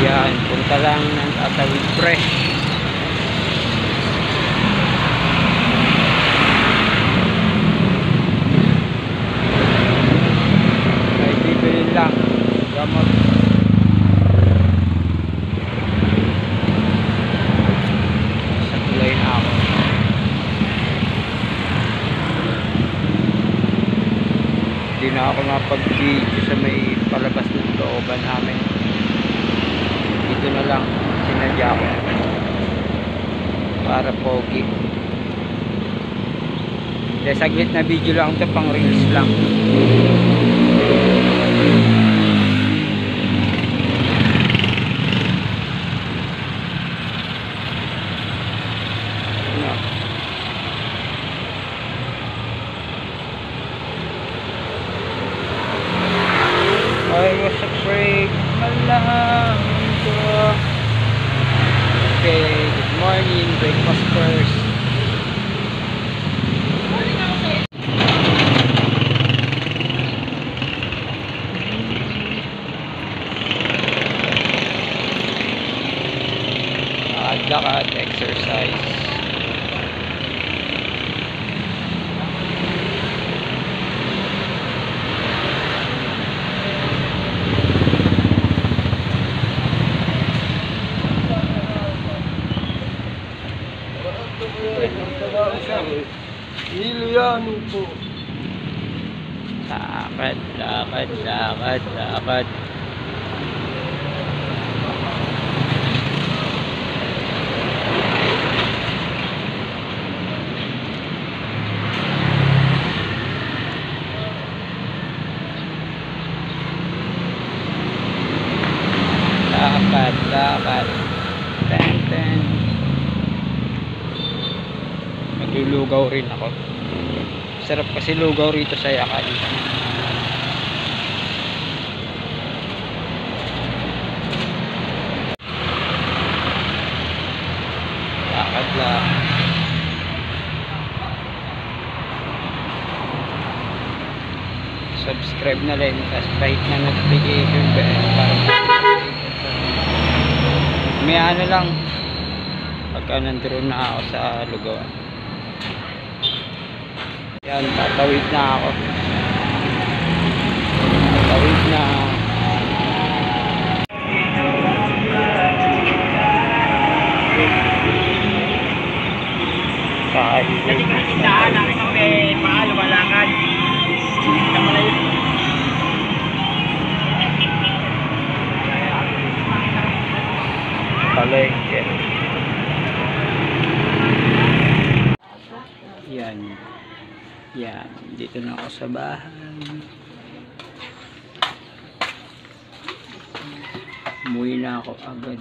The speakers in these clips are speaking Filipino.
Yan, punta lang ng Tatawid Fresh. May bibili lang gamot. Sa tulay na ako. Hindi na ako napag-video sa may palabas ng looban namin. Dito na lang sinadya ko para pogi. Dahil saglit na video lang ito, pang reels lang. I was afraid malaman ko. Okay, good morning, breakfast first. Lakad, exercise. Iliano po. Lakad, lakad, lakad, lakad. Lakad, lakad. Ten, ten. Maglulugaw rin ako. Sarap kasi lugaw rito sa Yakan. Lakad lang. Subscribe na rin, tapos pahit na notification bell para may ano lang pagka nandoon na ako sa lugawan. Yan, tatawid na ako. Tatawid na. Kasi kakitaan ang may paalawalakan. Kamalayo. Palengke. Yan. Yan. Dito na ako sa bahay. Umuwi na ako agad.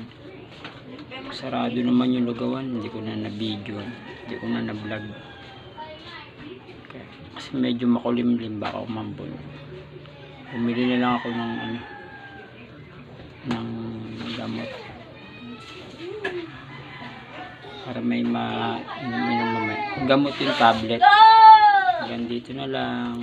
Sarado naman yung lugawan. Hindi ko na na-video. Hindi ko na na-vlog. Okay. Kasi medyo makulimlim. Baka umambon. Bumili na lang ako ng ano, ng gamot. Para may ma-inom mamaya. Gamot yung tablet. Hanggang dito na lang.